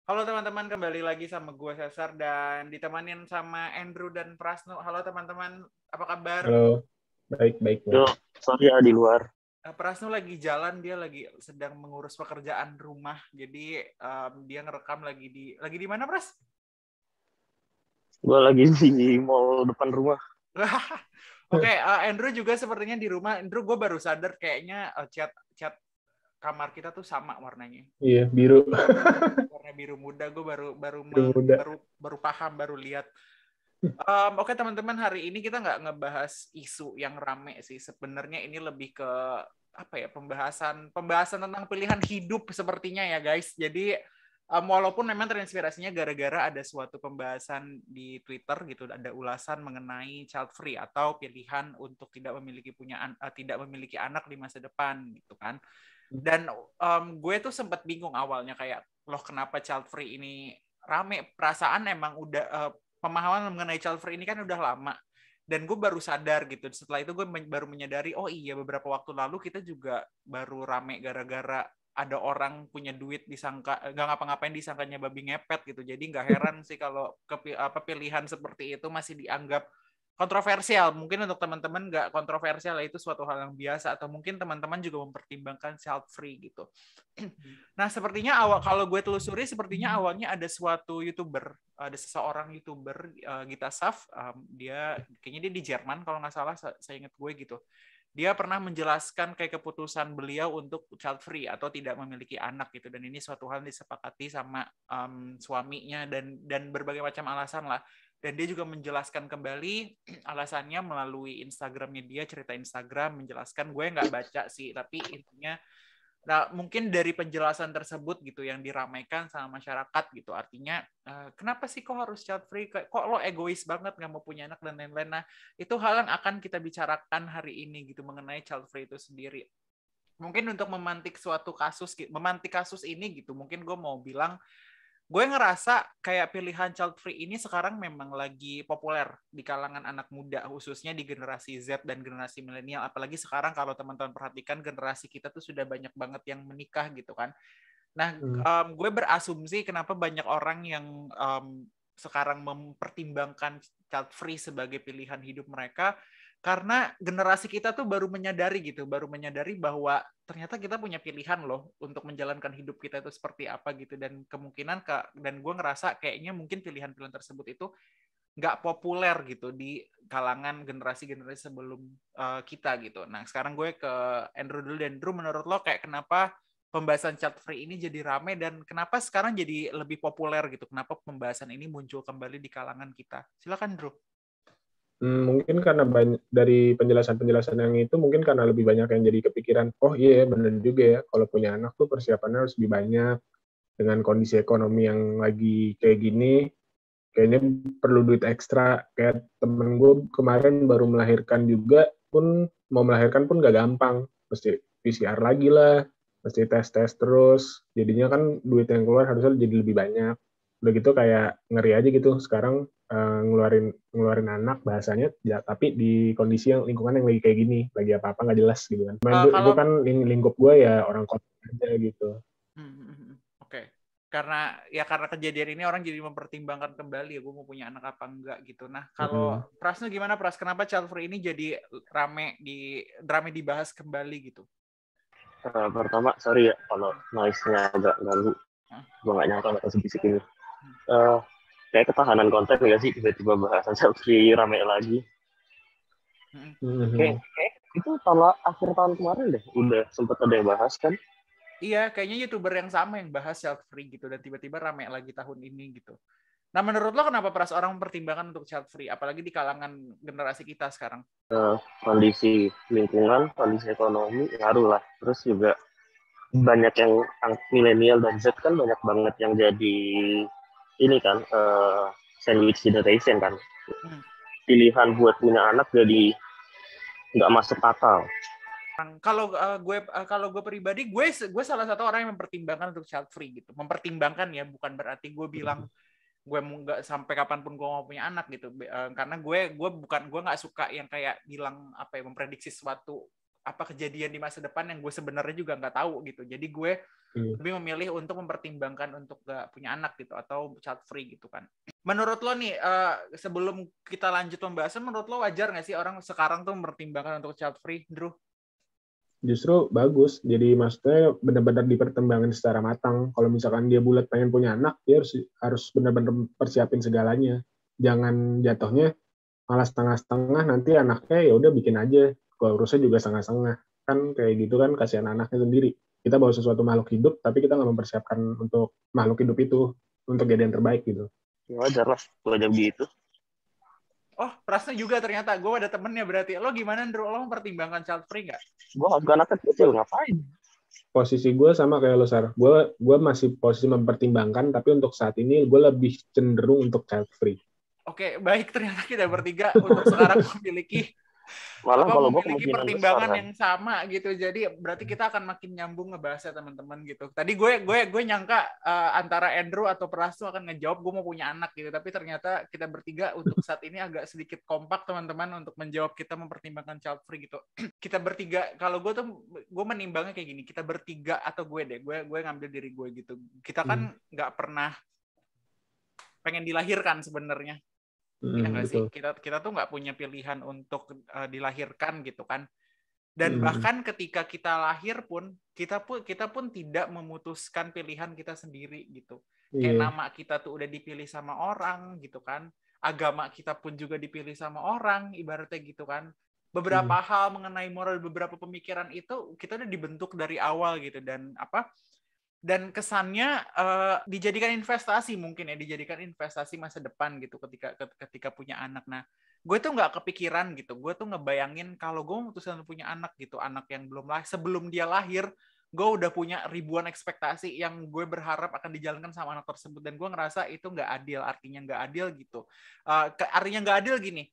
Halo teman-teman, kembali lagi sama gue Cesar dan ditemanin sama Andrew dan Prasno. Halo teman-teman, apa kabar? Halo, baik-baik. Yo, sorry ya di luar. Prasno lagi jalan, dia lagi sedang mengurus pekerjaan rumah. Jadi dia ngerekam lagi di mana, Pras? Gue lagi di mall depan rumah. Oke, Andrew juga sepertinya di rumah. Andrew, gue baru sadar kayaknya cat kamar kita tuh sama warnanya. Iya, biru. Warna biru muda. Gue Biru muda. baru paham, baru lihat. Oke teman-teman, hari ini kita nggak ngebahas isu yang rame sih. Sebenarnya ini lebih ke apa ya, pembahasan tentang pilihan hidup sepertinya ya guys. Jadi walaupun memang terinspirasinya gara-gara ada suatu pembahasan di Twitter gitu, ada ulasan mengenai child free atau pilihan untuk tidak memiliki anak di masa depan gitu kan. Dan gue tuh sempat bingung awalnya kayak loh kenapa child free ini rame. Perasaan emang udah pemahaman mengenai child free ini kan udah lama, dan gue baru sadar gitu. Setelah itu gue baru menyadari, oh iya beberapa waktu lalu kita juga baru rame gara-gara ada orang punya duit disangka nggak ngapa-ngapain, disangkanya babi ngepet gitu. Jadi nggak heran sih kalau pilihan seperti itu masih dianggap kontroversial. Mungkin untuk teman-teman nggak kontroversial, itu suatu hal yang biasa, atau mungkin teman-teman juga mempertimbangkan child free gitu. Nah, sepertinya kalau gue telusuri, sepertinya awalnya ada seseorang YouTuber, Gita Saf, kayaknya dia di Jerman kalau nggak salah, saya ingat gue gitu. Dia pernah menjelaskan kayak keputusan beliau untuk child free atau tidak memiliki anak gitu, dan ini suatu hal yang disepakati sama suaminya dan berbagai macam alasan lah. Dan dia juga menjelaskan kembali alasannya melalui Instagramnya dia, cerita Instagram menjelaskan. Gue nggak baca sih, tapi intinya mungkin dari penjelasan tersebut gitu yang diramaikan sama masyarakat gitu. Artinya kenapa sih kok harus child free? Kok lo egois banget nggak mau punya anak dan lain-lain. Nah, itu hal yang akan kita bicarakan hari ini gitu mengenai child free itu sendiri. Mungkin untuk memantik kasus ini gitu, mungkin gue mau bilang, gue ngerasa kayak pilihan child free ini sekarang memang lagi populer di kalangan anak muda, khususnya di generasi Z dan generasi milenial. Apalagi sekarang kalau teman-teman perhatikan, generasi kita tuh sudah banyak banget yang menikah gitu kan. Nah, gue berasumsi kenapa banyak orang yang sekarang mempertimbangkan child free sebagai pilihan hidup mereka, karena generasi kita tuh baru menyadari bahwa ternyata kita punya pilihan loh untuk menjalankan hidup kita itu seperti apa gitu. Dan dan gue ngerasa kayaknya mungkin pilihan-pilihan tersebut itu nggak populer gitu di kalangan generasi-generasi sebelum kita gitu. Nah, sekarang gue ke Andrew dulu. Dan Andrew, menurut lo kayak kenapa pembahasan child free ini jadi rame dan kenapa sekarang jadi lebih populer gitu? Kenapa pembahasan ini muncul kembali di kalangan kita? Silakan, Andrew. Mungkin karena dari penjelasan-penjelasan yang itu, mungkin karena lebih banyak yang jadi kepikiran, oh iya bener juga ya, kalau punya anak tuh persiapannya harus lebih banyak. Dengan kondisi ekonomi yang lagi kayak gini, kayaknya perlu duit ekstra. Kayak temen gue kemarin baru melahirkan juga, mau melahirkan pun gak gampang. Mesti PCR lagi lah, mesti tes-tes terus. Jadinya kan duit yang keluar harusnya jadi lebih banyak. Udah gitu kayak ngeri aja gitu sekarang ngeluarin anak bahasanya ya, tapi di kondisi yang lingkungan yang lagi kayak gini, lagi apa-apa nggak jelas gitu kan. Itu kan lingkup gue ya orang kota aja gitu. Oke. Karena kejadian ini orang jadi mempertimbangkan kembali, ya gue mau punya anak apa enggak gitu. Nah, kalau Prasno gimana, Pras? Kenapa child free ini jadi rame dibahas kembali gitu? Pertama, sorry ya kalau noise-nya agak ganggu. Gue nggak nyangka bakal sebisik ini. Kayak ketahanan konten nggak sih tiba-tiba bahasan child free rame lagi. Kayak itu akhir tahun kemarin deh udah sempet ada yang bahas kan. Iya, kayaknya YouTuber yang sama yang bahas child free gitu, dan tiba-tiba rame lagi tahun ini gitu. Nah, menurut lo kenapa Pras orang mempertimbangkan untuk child free, apalagi di kalangan generasi kita sekarang? Kondisi lingkungan, kondisi ekonomi ngaruh lah. Terus juga banyak yang milenial dan Z kan banyak banget yang jadi ini kan sandwich generation kan. Pilihan buat punya anak jadi nggak masuk akal. Kalau gue pribadi, gue salah satu orang yang mempertimbangkan untuk child free gitu. Mempertimbangkan ya, bukan berarti gue bilang gue nggak sampai kapanpun gue mau punya anak gitu. Karena gue nggak suka yang kayak bilang apa ya, memprediksi sesuatu apa kejadian di masa depan yang gue sebenarnya juga nggak tahu gitu. Jadi gue lebih memilih untuk mempertimbangkan untuk gak punya anak gitu atau child free gitu kan. Menurut lo nih, sebelum kita lanjut pembahasan, menurut lo wajar nggak sih orang sekarang tuh mempertimbangkan untuk child free, Drew? Justru bagus. Jadi maksudnya benar-benar dipertimbangkan secara matang. Kalau misalkan dia bulat pengen punya anak, dia harus benar-benar persiapin segalanya. Jangan jatuhnya malah setengah-setengah, nanti anaknya ya udah bikin aja. Kalau urusnya juga setengah-setengah. Kan kayak gitu kan, kasihan anaknya sendiri. Kita bawa sesuatu makhluk hidup, tapi kita nggak mempersiapkan untuk makhluk hidup itu untuk jadi yang terbaik gitu. Ya wajar lah, wajar gitu. Oh, Prasna juga ternyata. Gue ada temennya berarti. Lo gimana, Drew? Lo mempertimbangkan child free nggak? Gue anak kecil, ngapain? Posisi gue sama kayak lo, Sar. Gue masih posisi mempertimbangkan, tapi untuk saat ini gue lebih cenderung untuk child free. Oke, baik. Ternyata kita bertiga untuk sekarang memiliki pertimbangan besar, yang sama gitu. Jadi berarti kita akan makin nyambung ngebahasnya teman-teman gitu. Tadi gue nyangka antara Andrew atau Prastu akan ngejawab gue mau punya anak gitu. Tapi ternyata kita bertiga untuk saat ini agak sedikit kompak teman-teman untuk menjawab kita mempertimbangkan child free gitu. Kita bertiga, kalau gue menimbangnya kayak gini. Kita bertiga atau gue ngambil diri gue gitu. Kita kan nggak pernah pengen dilahirkan sebenarnya. Ya nggak sih, kita tuh nggak punya pilihan untuk dilahirkan gitu kan. Dan bahkan ketika kita lahir pun kita pun tidak memutuskan pilihan kita sendiri gitu. Kayak nama kita tuh udah dipilih sama orang gitu kan. Agama kita pun juga dipilih sama orang, ibaratnya gitu kan. Beberapa hal mengenai moral, beberapa pemikiran itu kita udah dibentuk dari awal gitu. Dan kesannya dijadikan investasi mungkin ya, dijadikan investasi masa depan gitu ketika punya anak. Nah, gue tuh nggak kepikiran gitu, gue tuh ngebayangin kalau gue memutuskan punya anak gitu, anak yang belum lahir, sebelum dia lahir, gue udah punya ribuan ekspektasi yang gue berharap akan dijalankan sama anak tersebut, dan gue ngerasa itu nggak adil, artinya nggak adil gitu. Artinya nggak adil gini.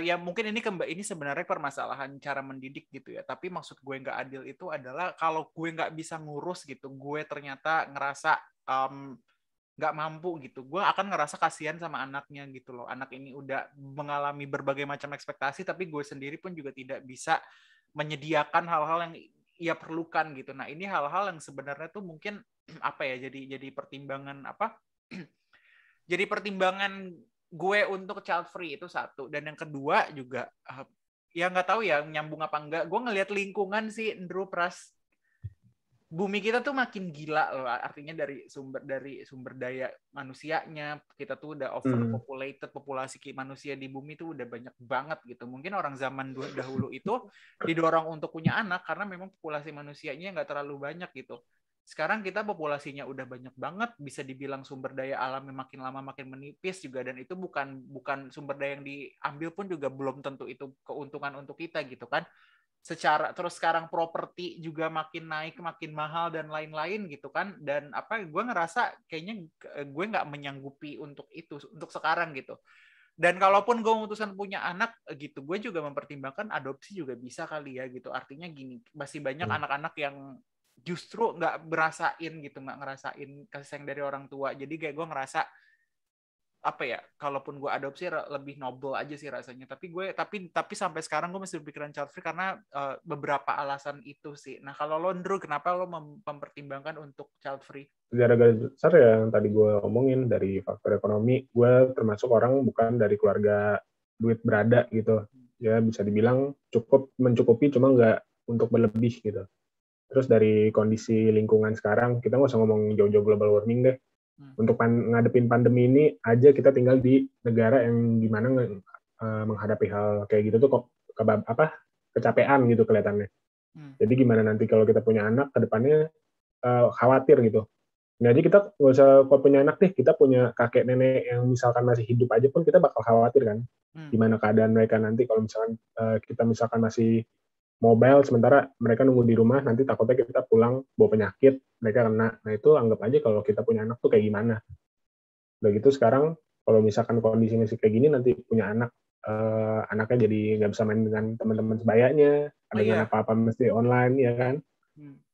Ya mungkin ini sebenarnya permasalahan cara mendidik gitu ya. Tapi maksud gue nggak adil itu adalah kalau gue nggak bisa ngurus gitu, gue ternyata ngerasa nggak mampu gitu. Gue akan ngerasa kasihan sama anaknya gitu loh. Anak ini udah mengalami berbagai macam ekspektasi, tapi gue sendiri pun juga tidak bisa menyediakan hal-hal yang ia perlukan gitu. Nah ini hal-hal yang sebenarnya tuh mungkin apa ya? Jadi pertimbangan apa? Jadi pertimbangan gue untuk child free itu satu, dan yang kedua juga ya nggak tahu ya nyambung apa enggak, gue ngelihat lingkungan sih, Andrew, Pras, bumi kita tuh makin gila loh, artinya dari sumber daya manusianya kita tuh udah overpopulated, populasi manusia di bumi tuh udah banyak banget gitu. Mungkin orang zaman dahulu itu didorong untuk punya anak karena memang populasi manusianya nggak terlalu banyak gitu. Sekarang kita populasinya udah banyak banget, bisa dibilang sumber daya alamnya makin lama makin menipis juga, dan itu bukan sumber daya yang diambil pun juga belum tentu itu keuntungan untuk kita gitu kan. Terus sekarang properti juga makin naik, makin mahal dan lain-lain gitu kan. Dan gue ngerasa kayaknya gue nggak menyanggupi untuk itu untuk sekarang gitu. Dan kalaupun gue memutuskan punya anak gitu, gue juga mempertimbangkan adopsi juga bisa kali ya gitu. Artinya gini, masih banyak anak-anak yang justru nggak ngerasain kasih sayang dari orang tua. Jadi kayak gue ngerasa kalaupun gue adopsi lebih noble aja sih rasanya. Tapi sampai sekarang gue masih berpikiran child free karena beberapa alasan itu sih. Nah kalau lo, Drew, kenapa lo mempertimbangkan untuk child free? Gara-gara besar ya yang tadi gue omongin, dari faktor ekonomi. Gue termasuk orang bukan dari keluarga duit berada gitu. Ya bisa dibilang cukup mencukupi, cuma nggak untuk berlebih gitu. Terus dari kondisi lingkungan sekarang, kita nggak usah ngomong jauh-jauh global warming deh. Untuk ngadepin pandemi ini aja kita tinggal di negara yang gimana menghadapi hal kayak gitu tuh kecapean gitu kelihatannya. Jadi gimana nanti kalau kita punya anak ke depannya, khawatir gitu. Nah, jadi kita nggak usah kalau punya anak deh, kita punya kakek nenek yang misalkan masih hidup aja pun kita bakal khawatir kan. Gimana keadaan mereka nanti kalau misalkan kita misalkan masih mobile, sementara mereka nunggu di rumah, nanti takutnya kita pulang bawa penyakit, mereka kena. Nah itu anggap aja kalau kita punya anak tuh kayak gimana. Udah gitu sekarang kalau misalkan kondisi masih kayak gini, nanti punya anak, anaknya jadi nggak bisa main dengan teman-teman sebayanya, dengan apa-apa mesti online ya kan.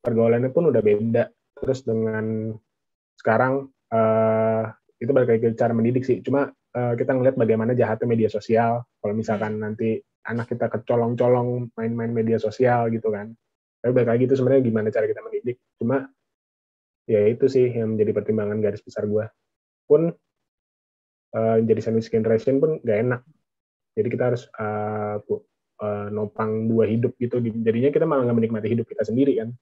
Pergaulannya pun udah beda. Terus dengan sekarang itu balik lagi ke cara mendidik sih. Cuma kita ngelihat bagaimana jahatnya media sosial. Kalau misalkan nanti anak kita kecolong-colong main-main media sosial gitu kan. Tapi balik lagi itu sebenarnya gimana cara kita mendidik. Cuma ya itu sih yang menjadi pertimbangan garis besar gue. Pun jadi sandwich generation pun gak enak. Jadi kita harus nopang dua hidup gitu. Jadinya kita malah nggak menikmati hidup kita sendiri kan.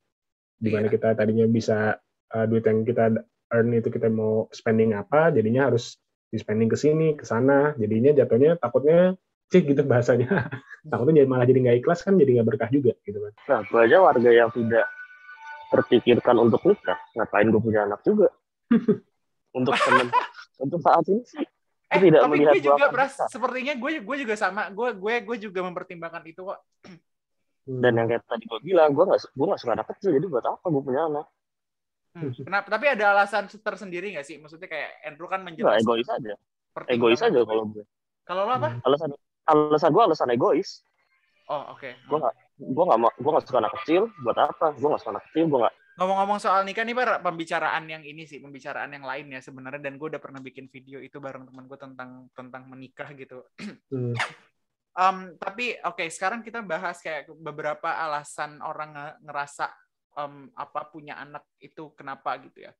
Dimana kita tadinya bisa duit yang kita earn itu kita mau spending apa, jadinya harus di spending ke sini, ke sana. Jadinya jatuhnya takutnya sih gitu bahasanya. Takutnya malah jadi nggak ikhlas kan, jadi nggak berkah juga gitu kan. Nah, gue aja warga yang tidak terpikirkan untuk nikah, ngapain gue punya anak juga? Untuk saat ini sih. Tidak tapi melihat gue juga sepertinya gue juga sama, gue juga mempertimbangkan itu kok. Dan yang kayak tadi gue bilang, gue nggak suka anak kecil, jadi buat apa gue punya anak? Kenapa? Tapi ada alasan tersendiri nggak sih? Maksudnya kayak Andrew kan menjelaskan. Egois aja kalau gue. Kalau lo apa? Alasan gue alasan egois. Oh, oke. Gue nggak suka anak kecil, buat apa? Gue nggak suka anak kecil, gue nggak. Ngomong-ngomong soal nikah nih, pembicaraan yang ini sih, pembicaraan yang lain ya sebenarnya, dan gue udah pernah bikin video itu bareng teman gue tentang menikah gitu. Tapi oke, sekarang kita bahas kayak beberapa alasan orang ngerasa punya anak itu kenapa gitu ya.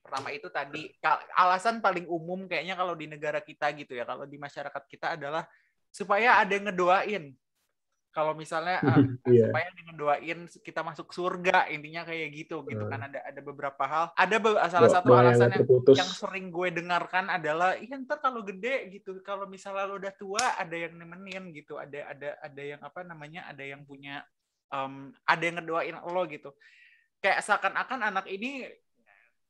Pertama itu tadi alasan paling umum kayaknya kalau di negara kita gitu ya, kalau di masyarakat kita adalah supaya ada yang ngedoain. Kalau misalnya supaya dengan doain kita masuk surga, intinya kayak gitu kan. Ada beberapa hal. Ada salah satu alasan yang sering gue dengarkan adalah, ntar kalau gede gitu, kalau misalnya lo udah tua ada yang nemenin gitu, ada yang ada yang punya ada yang ngedoain lo gitu. Kayak seakan-akan anak ini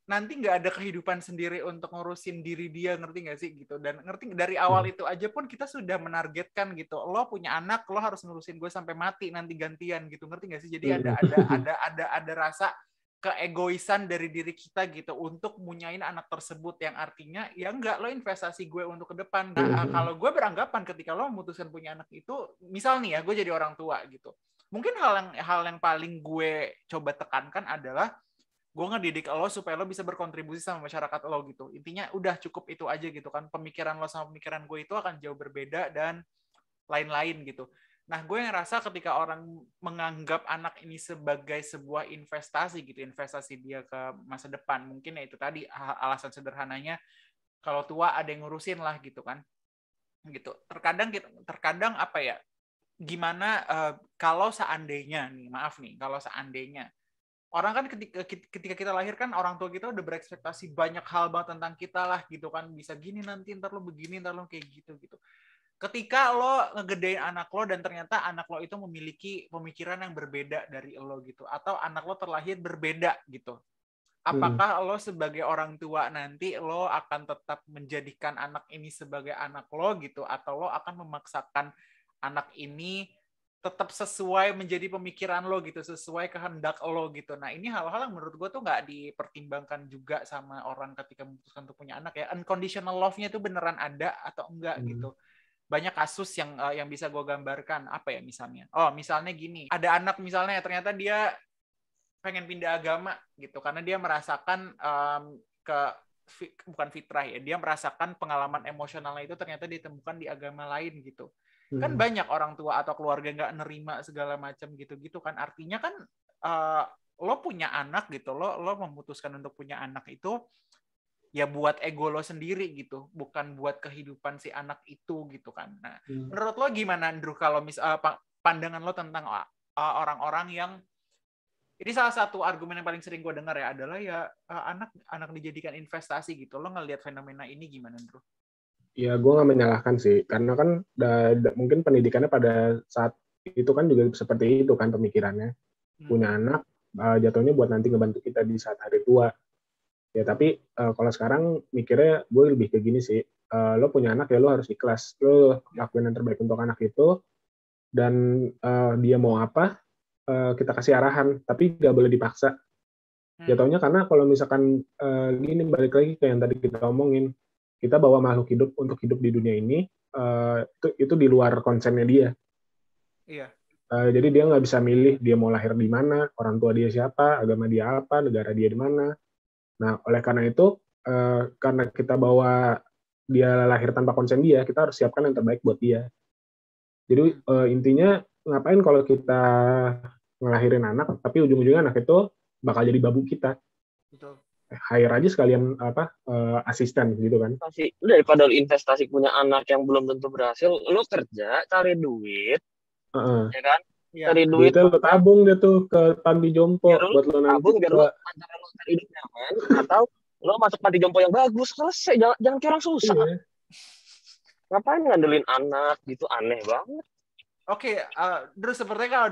nanti nggak ada kehidupan sendiri untuk ngurusin diri dia, ngerti nggak sih gitu. Dan ngerti dari awal itu aja pun kita sudah menargetkan gitu, lo punya anak, lo harus ngurusin gue sampai mati nanti gantian gitu, ngerti nggak sih. Jadi ada rasa keegoisan dari diri kita gitu untuk munyain anak tersebut, yang artinya ya enggak, lo investasi gue untuk ke depan. Nah, kalau gue beranggapan ketika lo memutuskan punya anak itu, misal nih ya gue jadi orang tua gitu, mungkin hal yang paling gue coba tekankan adalah gue ngedidik lo supaya lo bisa berkontribusi sama masyarakat lo gitu. Intinya udah cukup itu aja gitu kan. Pemikiran lo sama pemikiran gue itu akan jauh berbeda dan lain-lain gitu. Nah, gue ngerasa ketika orang menganggap anak ini sebagai sebuah investasi gitu, investasi dia ke masa depan, mungkin ya itu tadi alasan sederhananya, kalau tua ada yang ngurusin lah gitu kan. Gitu. Terkadang apa ya? Gimana kalau seandainya nih, maaf nih, kalau seandainya orang kan ketika kita lahir kan orang tua kita udah berekspektasi banyak hal banget tentang kita lah gitu kan, bisa gini nanti, ntar lo begini, ntar lo kayak gitu. Ketika lo ngegedein anak lo dan ternyata anak lo itu memiliki pemikiran yang berbeda dari lo gitu, atau anak lo terlahir berbeda gitu, apakah lo sebagai orang tua nanti lo akan tetap menjadikan anak ini sebagai anak lo gitu, atau lo akan memaksakan anak ini tetap sesuai menjadi pemikiran lo gitu, sesuai kehendak lo gitu. Nah, ini hal-hal yang menurut gue tuh nggak dipertimbangkan juga sama orang ketika memutuskan untuk punya anak ya. Unconditional love-nya itu beneran ada atau enggak gitu. Banyak kasus yang bisa gue gambarkan. Apa ya misalnya? Oh, misalnya gini. Ada anak misalnya ternyata dia pengen pindah agama gitu, karena dia merasakan bukan fitrah ya, dia merasakan pengalaman emosionalnya itu ternyata ditemukan di agama lain gitu. Kan banyak orang tua atau keluarga nggak nerima segala macam gitu kan. Artinya kan lo punya anak gitu, lo memutuskan untuk punya anak itu ya buat ego lo sendiri gitu, bukan buat kehidupan si anak itu gitu kan. Nah, menurut lo gimana Andrew kalau pandangan lo tentang orang-orang yang ini, salah satu argumen yang paling sering gue dengar ya adalah ya anak dijadikan investasi gitu. Lo ngelihat fenomena ini gimana Andrew? Ya, gue nggak menyalahkan sih, karena kan mungkin pendidikannya pada saat itu kan juga seperti itu kan pemikirannya. Punya anak, jatuhnya buat nanti ngebantu kita di saat hari tua. Ya, tapi kalau sekarang mikirnya gue lebih kayak gini sih, lo punya anak ya lo harus ikhlas, lo lakuin yang terbaik untuk anak itu, dan dia mau apa, kita kasih arahan, tapi nggak boleh dipaksa. Jatuhnya karena kalau misalkan gini, balik lagi ke yang tadi kita omongin, kita bawa makhluk hidup untuk hidup di dunia ini, itu di luar konsennya dia. Iya. Jadi dia nggak bisa milih dia mau lahir di mana, orang tua dia siapa, agama dia apa, negara dia di mana. Nah, oleh karena itu, karena kita bawa dia lahir tanpa konsen dia, kita harus siapkan yang terbaik buat dia. Jadi intinya ngapain kalau kita ngelahirin anak, tapi ujung-ujungnya anak itu bakal jadi babu kita. Betul. Hire aja sekalian asisten gitu kan. Daripada lu investasi punya anak yang belum tentu berhasil, lu kerja cari duit, ya kan? Cari duit Duitnya lo tabung dia tuh ke panti jompo buat lo nanti tabung biar lo antara lo cari hidup nyaman atau lo masuk panti jompo yang bagus, selesai. Jangan kayak orang susah. Iya. Ngapain ngandelin anak gitu, aneh banget. Oke, terus sepertinya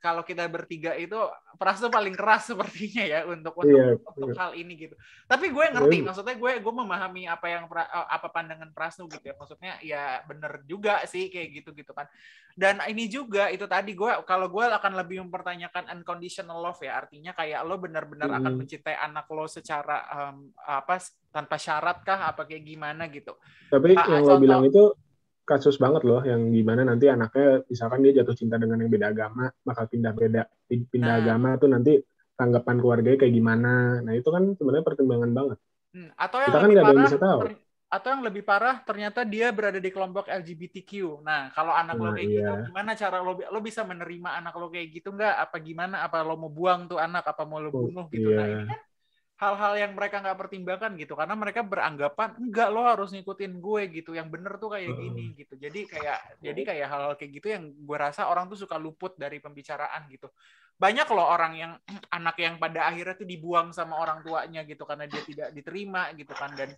kalau kita bertiga itu Prasno paling keras sepertinya ya untuk hal ini gitu. Tapi gue ngerti, maksudnya gue memahami apa pandangan Prasno gitu ya. Maksudnya ya bener juga sih kayak gitu kan. Dan ini juga itu tadi kalau gue akan lebih mempertanyakan unconditional love ya, artinya kayak lo benar-benar akan mencintai anak lo secara tanpa syarat kah apa kayak gimana gitu. Tapi yang lo bilang itu kasus banget loh, yang gimana nanti anaknya misalkan dia jatuh cinta dengan yang beda agama, bakal pindah agama tuh nanti tanggapan keluarganya kayak gimana. Nah itu kan sebenarnya pertimbangan banget. Atau yang kita kan nggak ada yang bisa tahu. Atau yang lebih parah ternyata dia berada di kelompok LGBTQ. Nah kalau anak lo kayak gitu, gimana cara lo bisa menerima anak lo kayak gitu nggak? Apa gimana? Apa lo mau buang tuh anak? Apa mau lo bunuh gitu? Nah ini kan hal-hal yang mereka nggak pertimbangkan gitu, karena mereka beranggapan enggak, lo harus ngikutin gue gitu, yang bener tuh kayak gini gitu. Jadi kayak hal-hal kayak gitu yang gue rasa orang tuh suka luput dari pembicaraan gitu. Banyak loh orang yang anak yang pada akhirnya tuh dibuang sama orang tuanya gitu karena dia tidak diterima gitu kan, dan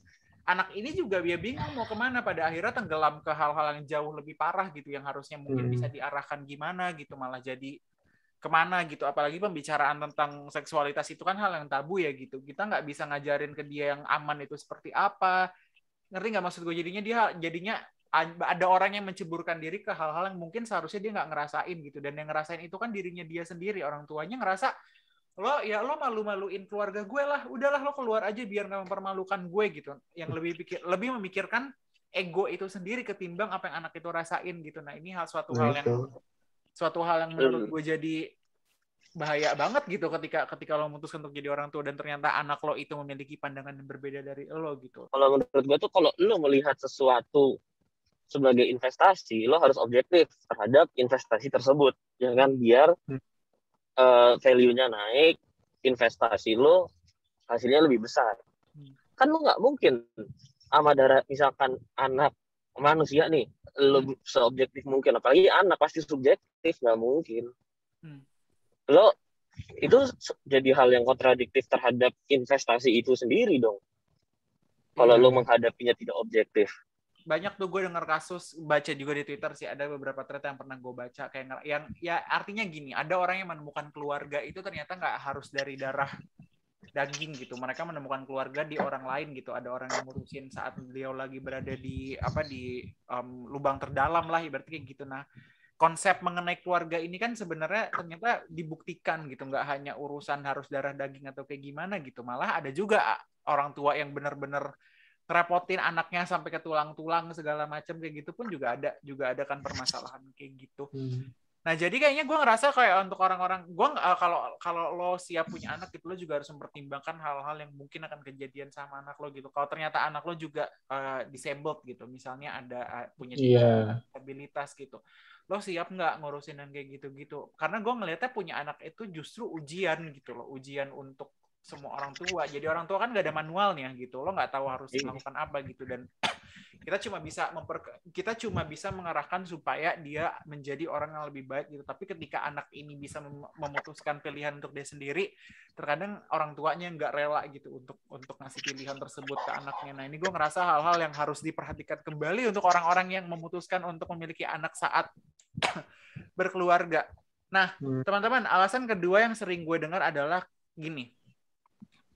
anak ini juga dia bingung mau kemana, pada akhirnya tenggelam ke hal-hal yang jauh lebih parah gitu, yang harusnya mungkin bisa diarahkan gimana gitu, malah jadi kemana gitu. Apalagi pembicaraan tentang seksualitas itu kan hal yang tabu ya gitu. Kita nggak bisa ngajarin ke dia yang aman itu seperti apa. Ngerti nggak maksud gue? Jadinya ada orang yang menceburkan diri ke hal-hal yang mungkin seharusnya dia nggak ngerasain gitu. Dan yang ngerasain itu kan dirinya dia sendiri. Orang tuanya ngerasa lo malu-maluin keluarga gue lah. Udahlah lo keluar aja biar nggak mempermalukan gue gitu. Yang lebih memikirkan ego itu sendiri ketimbang apa yang anak itu rasain gitu. Nah ini suatu hal yang menurut gue jadi bahaya banget gitu ketika lo memutuskan untuk jadi orang tua dan ternyata anak lo itu memiliki pandangan yang berbeda dari lo gitu. Kalau menurut gue tuh kalau lo melihat sesuatu sebagai investasi, lo harus objektif terhadap investasi tersebut, ya kan, biar value-nya naik, investasi lo hasilnya lebih besar. Kan lo nggak mungkin sama misalkan anak manusia nih, lo seobjektif mungkin, apalagi anak pasti subjektif, nggak mungkin. Lo itu jadi hal yang kontradiktif terhadap investasi itu sendiri dong. Kalau lo menghadapinya tidak objektif. Banyak tuh gue dengar kasus, baca juga di Twitter sih, ada beberapa thread yang pernah gue baca kayak yang ya artinya gini, ada orang yang menemukan keluarga itu ternyata nggak harus dari darah daging gitu. Mereka menemukan keluarga di orang lain gitu. Ada orang yang ngurusin saat beliau lagi berada di lubang terdalam lah ibaratnya kayak gitu. Nah, konsep mengenai keluarga ini kan sebenarnya ternyata dibuktikan gitu, nggak hanya urusan harus darah daging atau kayak gimana gitu. Malah ada juga orang tua yang benar-benar ngerepotin anaknya sampai ke tulang-tulang segala macam kayak gitu pun juga ada kan permasalahan kayak gitu. Nah jadi kayaknya gue ngerasa kayak untuk orang-orang, gue kalau lo siap punya anak gitu, lo juga harus mempertimbangkan hal-hal yang mungkin akan kejadian sama anak lo gitu. Kalau ternyata anak lo juga disabled gitu, misalnya ada punya disabilitas gitu, lo siap nggak ngurusin yang kayak gitu-gitu? Karena gue ngelihatnya punya anak itu justru ujian gitu loh, ujian untuk semua orang tua. Jadi orang tua kan nggak ada manualnya gitu, lo nggak tahu harus melakukan apa gitu, dan kita cuma bisa mengarahkan supaya dia menjadi orang yang lebih baik gitu. Tapi ketika anak ini bisa memutuskan pilihan untuk dia sendiri, terkadang orang tuanya nggak rela gitu untuk ngasih pilihan tersebut ke anaknya. Nah ini gue ngerasa hal-hal yang harus diperhatikan kembali untuk orang-orang yang memutuskan untuk memiliki anak saat berkeluarga. Nah teman-teman, alasan kedua yang sering gue dengar adalah gini.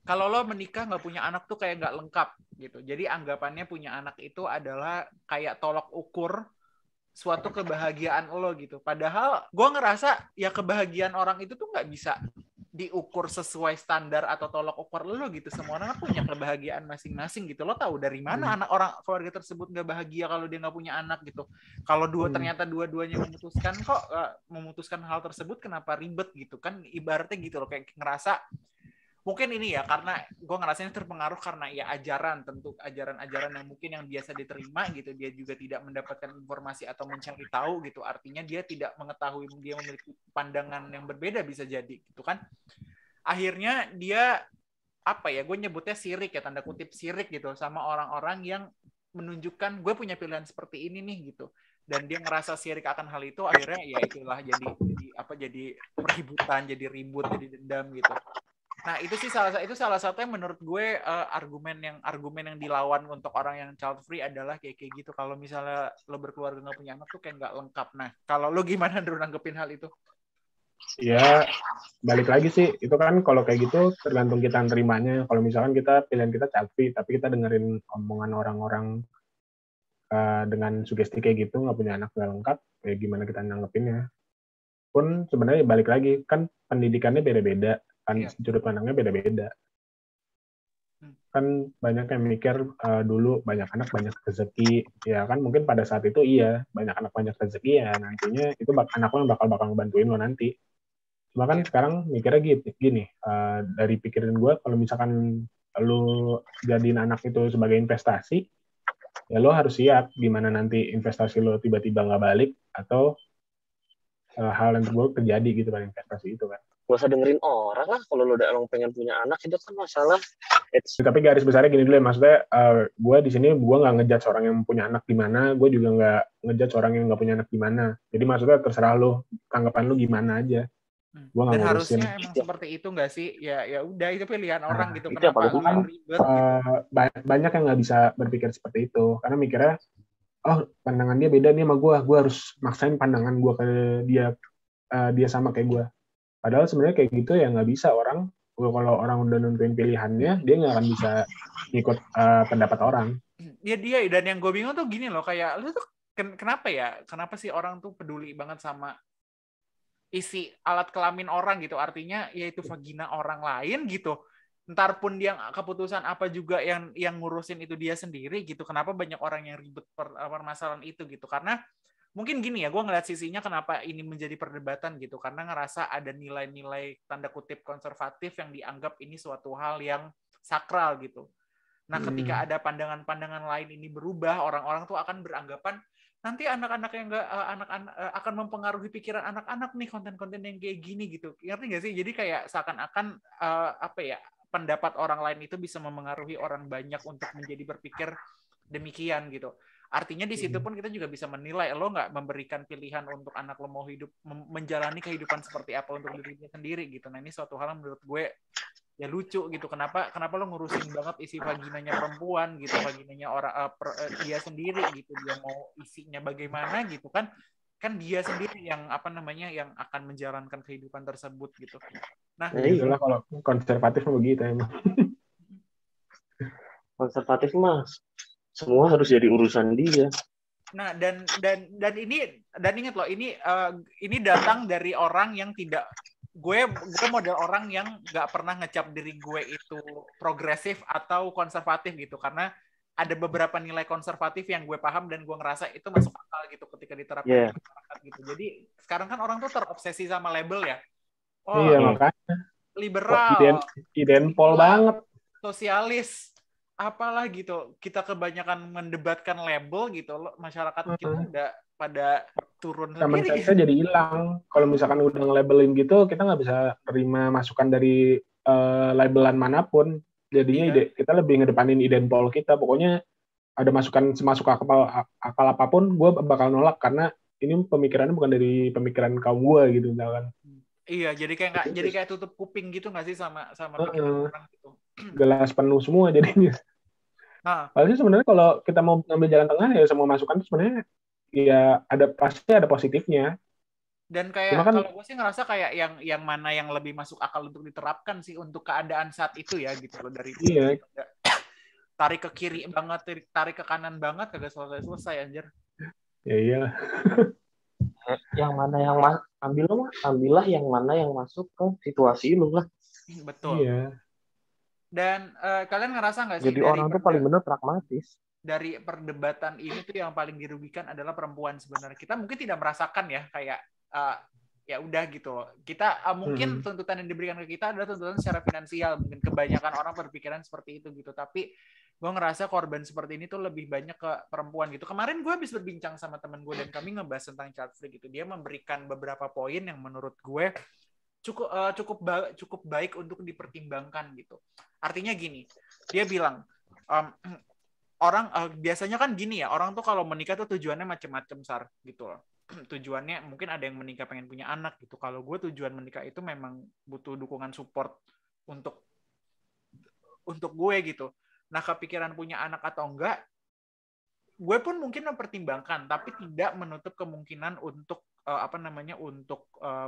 Kalau lo menikah nggak punya anak tuh kayak nggak lengkap gitu. Jadi anggapannya punya anak itu adalah kayak tolok ukur suatu kebahagiaan lo gitu. Padahal gue ngerasa ya kebahagiaan orang itu tuh nggak bisa diukur sesuai standar atau tolok ukur lo gitu. Semua orang punya kebahagiaan masing-masing gitu. Lo tahu dari mana anak orang keluarga tersebut nggak bahagia kalau dia nggak punya anak gitu. Kalau ternyata dua-duanya memutuskan hal tersebut, kenapa ribet gitu kan? Ibaratnya gitu loh, kayak ngerasa mungkin ini ya karena gue ngerasanya terpengaruh karena ya ajaran, tentu ajaran-ajaran yang mungkin yang biasa diterima gitu, dia juga tidak mendapatkan informasi atau mencari tahu gitu, artinya dia tidak mengetahui, dia memiliki pandangan yang berbeda bisa jadi gitu kan, akhirnya dia apa ya, gue nyebutnya sirik ya, tanda kutip sirik gitu sama orang-orang yang menunjukkan gue punya pilihan seperti ini nih gitu, dan dia ngerasa sirik akan hal itu, akhirnya ya itulah jadi peributan, jadi ribut, jadi dendam gitu. Nah itu sih salah satu yang menurut gue argumen yang dilawan untuk orang yang child free adalah kayak gitu. Kalau misalnya lo berkeluarga nggak punya anak tuh kayak nggak lengkap. Nah kalau lo gimana Drew nanggepin hal itu? Ya balik lagi sih, itu kan kalau kayak gitu tergantung kita nerimanya. Kalau misalkan pilihan kita child free tapi kita dengerin omongan orang-orang dengan sugesti kayak gitu, nggak punya anak nggak lengkap, ya gimana kita nanggepinnya. Pun sebenarnya balik lagi kan pendidikannya beda-beda kan, sudut pandangnya beda-beda kan. Banyak yang mikir dulu banyak anak banyak rezeki, ya kan, mungkin pada saat itu iya banyak anak banyak rezeki, ya nantinya itu anak lo yang bakal ngebantuin lo nanti. Cuma kan sekarang mikirnya gini, dari pikiran gue, kalau misalkan lo jadiin anak itu sebagai investasi, ya lo harus siap gimana nanti investasi lo tiba-tiba nggak balik atau hal yang terburuk terjadi gitu pada investasi itu kan. Gak usah dengerin orang lah, kalau lo udah emang pengen punya anak itu kan masalah. Tapi garis besarnya gini dulu ya, maksudnya gue di sini gue nggak ngejudge orang yang punya anak gimana, gue juga nggak ngejudge orang yang nggak punya anak gimana. Jadi maksudnya terserah lo, tanggapan lo gimana aja. Gua dan harusnya emang seperti itu nggak sih? Ya udah, itu pilihan orang gitu. Kenapa kan ribet? Gitu. Banyak yang nggak bisa berpikir seperti itu karena mikirnya, oh pandangan dia beda nih sama gue harus maksain pandangan gue ke dia sama kayak gue. Padahal sebenarnya kayak gitu ya nggak bisa. Orang kalau orang udah nentuin pilihannya, dia nggak akan bisa ngikut pendapat orang. Ya dia, dan yang gue bingung tuh gini loh, kayak lu tuh kenapa sih orang tuh peduli banget sama isi alat kelamin orang gitu, artinya yaitu vagina orang lain gitu. Ntar pun dia keputusan apa juga yang ngurusin itu dia sendiri gitu. Kenapa banyak orang yang ribet permasalahan itu gitu? Karena mungkin gini ya, gue ngeliat sisinya kenapa ini menjadi perdebatan gitu, karena ngerasa ada nilai-nilai tanda kutip konservatif yang dianggap ini suatu hal yang sakral gitu. Nah ketika ada pandangan-pandangan lain ini berubah, orang-orang tuh akan beranggapan nanti anak-anak yang akan mempengaruhi pikiran anak-anak nih konten-konten yang kayak gini gitu. Ngerti nggak sih? Jadi kayak seakan-akan pendapat orang lain itu bisa memengaruhi orang banyak untuk menjadi berpikir demikian gitu. Artinya di situ pun kita juga bisa menilai, lo nggak memberikan pilihan untuk anak lo mau hidup menjalani kehidupan seperti apa untuk dirinya sendiri gitu. Nah ini suatu hal yang menurut gue ya lucu gitu. Kenapa lo ngurusin banget isi vaginanya perempuan gitu, vaginanya dia sendiri gitu, dia mau isinya bagaimana gitu kan dia sendiri yang yang akan menjalankan kehidupan tersebut gitu. Nah itulah kalau konservatif begitu emang. Konservatif mas semua harus jadi urusan dia. Nah dan ingat loh, ini datang dari orang yang tidak, gue model orang yang nggak pernah ngecap diri gue itu progresif atau konservatif gitu, karena ada beberapa nilai konservatif yang gue paham dan gue ngerasa itu masuk akal gitu ketika diterapkan di masyarakat gitu. Jadi sekarang kan orang tuh terobsesi sama label ya. Oh, iya makanya liberal, identipol banget, sosialis, apalah gitu. Kita kebanyakan mendebatkan label gitu, masyarakat kita udah pada turun sendiri. Kita jadi hilang. Kalau misalkan udah nge-labelin gitu, kita nggak bisa terima masukan dari labelan manapun. Jadinya kita lebih ngedepanin identipol kita. Pokoknya ada masukan semasuk akal apapun, gue bakal nolak karena ini pemikirannya bukan dari pemikiran kaum gue gitu, misalkan. Iya, jadi kayak tutup kuping gitu nggak sih sama pikiran orang gitu. Gelas penuh semua jadinya. Nah, sebenarnya kalau kita mau ngambil jalan tengah ya semua masukan itu sebenarnya ya pasti ada positifnya. Dan kayak kalau gue sih ngerasa kayak yang mana yang lebih masuk akal untuk diterapkan sih untuk keadaan saat itu ya gitu loh, dari tarik ke kiri banget, tarik ke kanan banget kagak selesai anjir. Ya iya. Yang mana yang ambillah yang mana yang masuk ke situasi lu lah. Betul. Iya. Dan kalian ngerasa nggak sih jadi orang tuh paling benar pragmatis. Dari perdebatan ini tuh yang paling dirugikan adalah perempuan sebenarnya. Kita mungkin tidak merasakan ya kayak ya udah gitu loh. Kita mungkin tuntutan yang diberikan ke kita adalah tuntutan secara finansial. Mungkin kebanyakan orang berpikiran seperti itu gitu. Tapi gue ngerasa korban seperti ini tuh lebih banyak ke perempuan gitu. Kemarin gue habis berbincang sama temen gue dan kami ngebahas tentang child free gitu. Dia memberikan beberapa poin yang menurut gue cukup baik untuk dipertimbangkan gitu. Artinya gini, dia bilang orang biasanya kan gini ya, orang tuh kalau menikah tuh tujuannya macam-macam Sar gitu loh. Tujuannya mungkin ada yang menikah pengen punya anak gitu. Kalau gue tujuan menikah itu memang butuh dukungan support untuk gue gitu. Nah, kepikiran punya anak atau enggak, gue pun mungkin mempertimbangkan, tapi tidak menutup kemungkinan untuk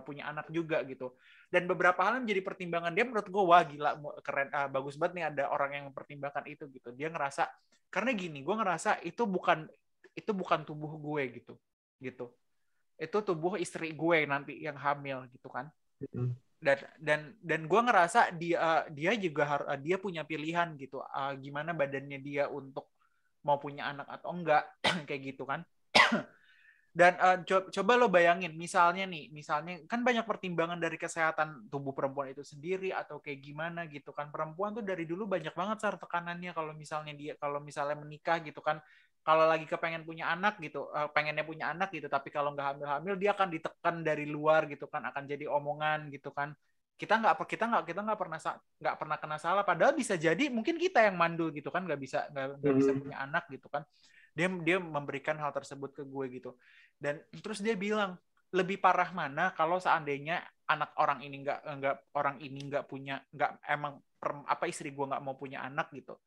punya anak juga gitu. Dan beberapa hal yang menjadi pertimbangan dia menurut gue, wah gila, keren, bagus banget nih ada orang yang mempertimbangkan itu gitu. Dia ngerasa, karena gini, gue ngerasa itu bukan tubuh gue gitu. Itu tubuh istri gue nanti yang hamil gitu kan. Dan gue ngerasa dia juga dia punya pilihan gitu, gimana badannya dia untuk mau punya anak atau enggak kayak gitu kan. Dan coba lo bayangin misalnya kan banyak pertimbangan dari kesehatan tubuh perempuan itu sendiri atau kayak gimana gitu kan. Perempuan tuh dari dulu banyak banget tekanannya kalau misalnya menikah gitu kan. Kalau lagi kepengen punya anak gitu, pengennya punya anak gitu, tapi kalau nggak hamil-hamil dia akan ditekan dari luar gitu kan, akan jadi omongan gitu kan. Kita nggak pernah kena salah, padahal bisa jadi mungkin kita yang mandul gitu kan, nggak bisa punya anak gitu kan. Dia memberikan hal tersebut ke gue gitu. Dan terus dia bilang, lebih parah mana kalau seandainya anak orang ini nggak punya, istri gue nggak mau punya anak gitu,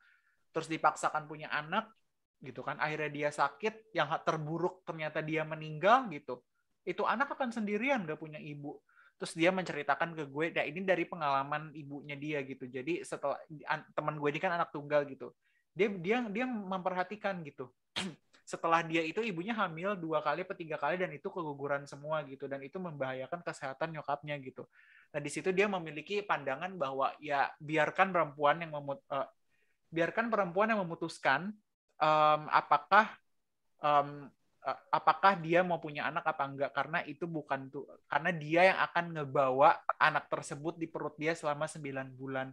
terus dipaksakan punya anak gitu kan, akhirnya dia sakit, yang terburuk ternyata dia meninggal gitu, itu anak akan sendirian nggak punya ibu. Terus dia menceritakan ke gue, nah ini dari pengalaman ibunya dia gitu. Jadi setelah teman gue ini kan anak tunggal gitu, dia memperhatikan gitu. Setelah dia itu ibunya hamil 2 kali atau 3 kali dan itu keguguran semua gitu, dan itu membahayakan kesehatan nyokapnya gitu. Nah di situ dia memiliki pandangan bahwa ya biarkan perempuan yang memutuskan apakah dia mau punya anak apa enggak, karena itu karena dia yang akan ngebawa anak tersebut di perut dia selama 9 bulan.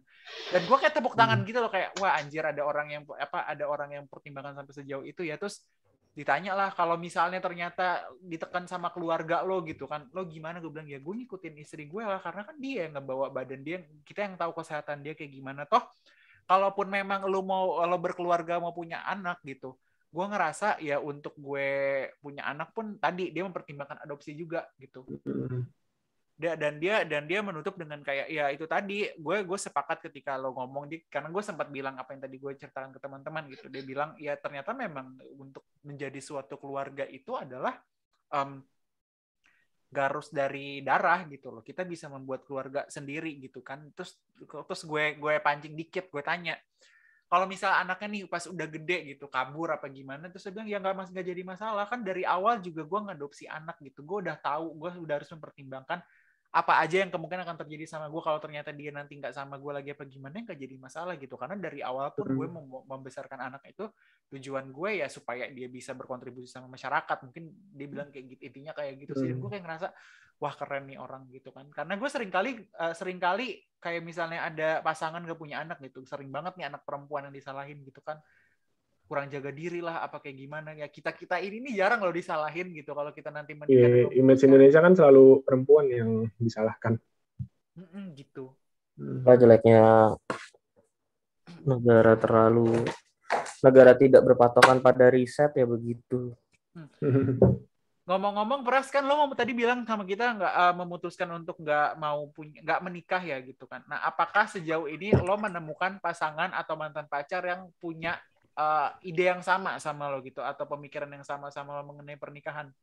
Dan gue kayak tepuk tangan gitu loh, kayak wah anjir, ada orang yang pertimbangan sampai sejauh itu ya. Terus ditanya lah, kalau misalnya ternyata ditekan sama keluarga lo gitu kan, lo gimana? Gue bilang ya gue ngikutin istri gue lah, karena kan dia yang ngebawa badan dia, kita yang tahu kesehatan dia kayak gimana. Toh kalaupun memang lo berkeluarga mau punya anak gitu, gue ngerasa ya untuk gue punya anak pun tadi dia mempertimbangkan adopsi juga gitu. Dan dia menutup dengan kayak ya itu tadi, gue sepakat ketika lo ngomong karena gue sempat bilang apa yang tadi gue ceritakan ke teman-teman gitu. Dia bilang ya ternyata memang untuk menjadi suatu keluarga itu adalah garus dari darah gitu loh. Kita bisa membuat keluarga sendiri gitu kan. Terus gue pancing dikit, gue tanya, kalau misalnya anaknya nih pas udah gede gitu kabur apa gimana, terus dia bilang ya nggak jadi masalah, kan dari awal juga gue ngadopsi anak gitu, gue udah tahu, gue udah harus mempertimbangkan apa aja yang kemungkinan akan terjadi sama gue kalau ternyata dia nanti nggak sama gue lagi apa gimana, nggak jadi masalah gitu. Karena dari awal pun gue membesarkan anak itu tujuan gue ya supaya dia bisa berkontribusi sama masyarakat, mungkin dia bilang kayak gitu, intinya kayak gitu sih. Dan gue kayak ngerasa wah keren nih orang gitu kan, karena gue seringkali kayak misalnya ada pasangan gak punya anak gitu, sering banget nih anak perempuan yang disalahin gitu kan, kurang jaga diri lah apa kayak gimana ya. Kita ini nih jarang loh disalahin gitu kalau kita nanti menikah. Image Indonesia kan selalu perempuan yang disalahkan gitu. Jeleknya negara tidak berpatokan pada riset ya begitu. Ngomong-ngomong, Pras, kan lo tadi bilang sama kita memutuskan untuk nggak menikah ya gitu kan. Nah, apakah sejauh ini lo menemukan pasangan atau mantan pacar yang punya ide yang sama lo gitu, atau pemikiran yang sama lo mengenai pernikahan?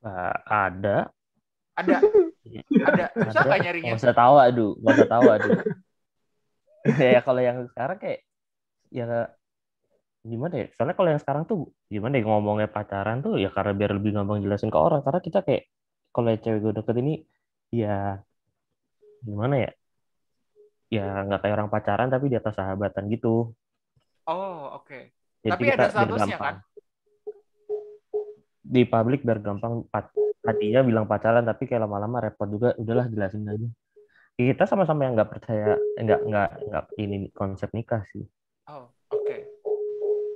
Ada. Siapa nyarinya? Nggak usah tahu, aduh. Ya kalau yang sekarang kayak ya gimana ya? Soalnya kalau yang sekarang tuh gimana ya, ngomongnya pacaran tuh ya karena biar lebih gampang jelasin ke orang. Karena kita kayak kalau cewek gue deket ini ya gimana ya? Ya nggak kayak orang pacaran tapi di atas sahabatan gitu. Oh, oke. Jadi tapi ada statusnya kan? Di publik biar gampang tadinya bilang pacaran tapi kayak lama-lama repot juga, udahlah jelasin aja. Kita sama-sama yang nggak percaya, nggak ini konsep nikah sih. Oh, oke.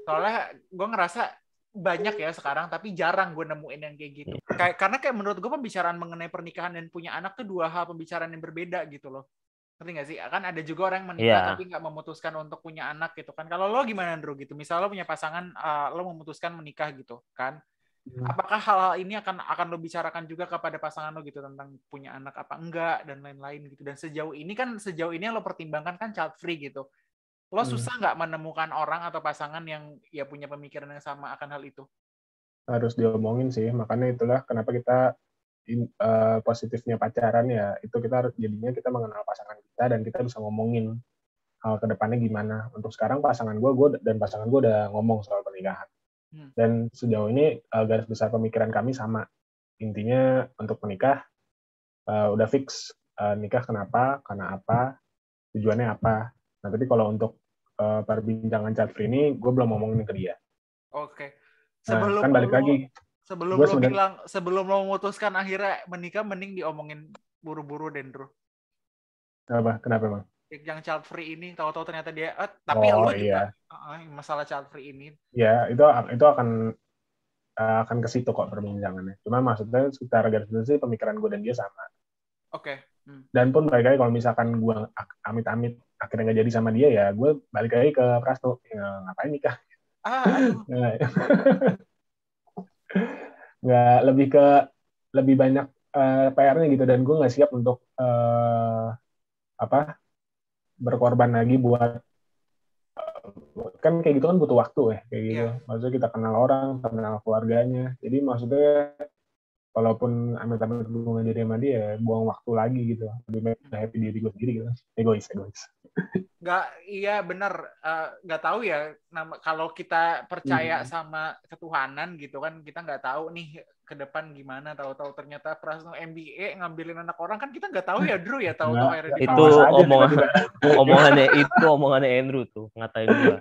Soalnya gue ngerasa banyak ya sekarang, tapi jarang gue nemuin yang kayak gitu. Karena kayak menurut gue pembicaraan mengenai pernikahan dan punya anak tuh dua hal pembicaraan yang berbeda gitu loh. Ngerti nggak sih? Kan ada juga orang yang menikah tapi nggak memutuskan untuk punya anak gitu kan. Kalau lo gimana, Andrew, gitu? Misal lo punya pasangan, lo memutuskan menikah gitu kan. Apakah hal-hal ini akan lo bicarakan juga kepada pasangan lo gitu tentang punya anak apa enggak dan lain-lain gitu. Dan sejauh ini yang lo pertimbangkan kan child free gitu. Lo susah nggak menemukan orang atau pasangan yang ya punya pemikiran yang sama akan hal itu? Harus diomongin sih, makanya itulah kenapa kita positifnya pacaran ya, itu kita harus jadinya kita mengenal pasangan kita dan kita bisa ngomongin hal kedepannya gimana. Untuk sekarang pasangan gue dan pasangan gue udah ngomong soal pernikahan. Dan sejauh ini garis besar pemikiran kami sama. Intinya untuk menikah udah fix nikah kenapa, karena apa, tujuannya apa. Nah tapi kalau untuk perbincangan child free ini gue belum ngomongin ke dia. Oke. Nah, kan balik lagi. Sebelum lo memutuskan akhirnya menikah, mending diomongin buru-buru, Dendro. Kenapa emang? Yang child free ini tahu-tahu ternyata dia tapi lo juga masalah child free ini. Ya, itu akan ke situ kok perbincangannya. Cuma maksudnya sekitar garis besar sih pemikiran gue dan dia sama. Oke. Dan pun balik lagi kalau misalkan gue amit-amit akhirnya nggak jadi sama dia, ya gue balik lagi ke Prasno. Ya, ngapain nikah? Nggak, lebih banyak PR-nya gitu, dan gue nggak siap untuk berkorban lagi buat kan kayak gitu kan butuh waktu ya kayak gitu. Maksudnya kita kenal orang, kenal keluarganya, jadi maksudnya walaupun amit-amit gue nggak jadi sama dia, buang waktu lagi gitu, lebih baik happy diri gue sendiri gitu. Egois. Nggak, iya benar, nggak tahu ya. Kalau kita percaya sama ketuhanan gitu kan, kita nggak tahu nih ke depan gimana. Tahu-tahu ternyata Prasno MBA ngambilin anak orang, kan kita nggak tahu ya, Drew ya. Tahu-tahu akhirnya itu omongannya Andrew tuh ngatain gue.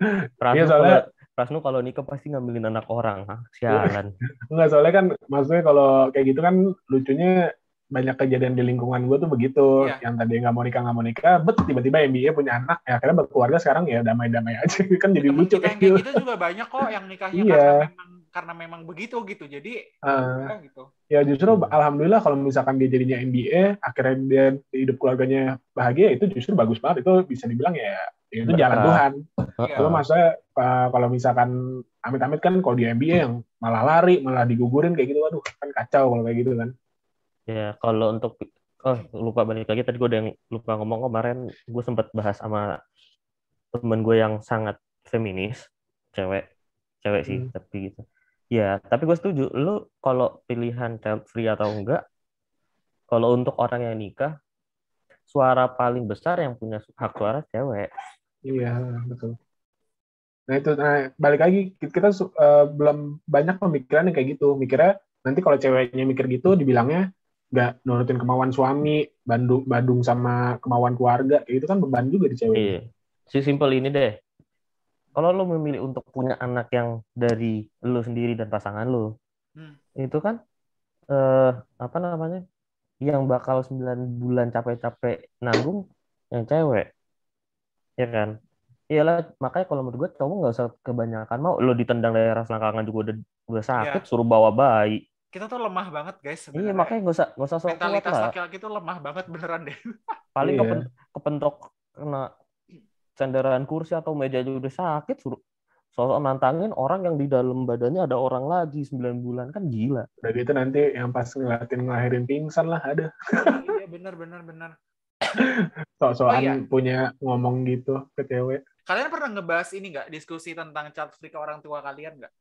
Prasno kalau nikah pasti ngambilin anak orang, sialan. Enggak, soalnya kan maksudnya kalau kayak gitu kan lucunya banyak kejadian di lingkungan gue tuh begitu. Yang tadi nggak mau nikah, tiba-tiba MBA punya anak, ya akhirnya berkeluarga sekarang ya damai-damai aja. Kan jadi lucu kayak gitu juga banyak kok yang nikahnya karena memang begitu gitu. Jadi gitu. Ya justru alhamdulillah kalau misalkan dia jadinya MBA, akhirnya dia hidup keluarganya bahagia, itu justru bagus banget. Itu bisa dibilang ya itu jalan Tuhan. Cuma maksudnya kalau misalkan amit-amit kan kalau di MBA yang malah lari, malah digugurin kayak gitu, waduh kan kacau kalau kayak gitu kan. Ya, kalau untuk lupa balik lagi, tadi gue udah lupa ngomong kemarin, gue sempat bahas sama temen gue yang sangat feminis, cewek sih, tapi gitu. Ya, tapi gue setuju, lu kalau pilihan child free atau enggak, kalau untuk orang yang nikah, suara paling besar yang punya hak suara cewek. Iya, betul. Nah itu, balik lagi, kita belum banyak pemikiran yang kayak gitu, mikirnya nanti kalau ceweknya mikir gitu, dibilangnya nggak nurutin kemauan suami, bandung sama kemauan keluarga, kayak gitu kan beban juga di cewek. Iya. Simpel ini deh, kalau lo memilih untuk punya anak yang dari lo sendiri dan pasangan lo, itu kan yang bakal 9 bulan capek-capek nanggung yang cewek, ya kan? Iyalah, makanya kalau menurut gue cowok nggak usah kebanyakan mau, lo ditendang daerah selangkangan juga udah sakit, suruh bawa bayi. Kita tuh lemah banget guys sebenarnya. Iya, makanya nggak usah sok kuat lah. Mentalitas laki-laki itu lemah banget beneran deh. Paling kepentok kena senderan kursi atau meja juga udah sakit, suruh nantangin orang yang di dalam badannya ada orang lagi 9 bulan, kan gila. Udah gitu nanti yang pas ngelahirin pingsan lah ada. Iya bener. Soal punya ngomong gitu ke cewek. Kalian pernah ngebahas ini nggak, diskusi tentang child free ke orang tua kalian nggak?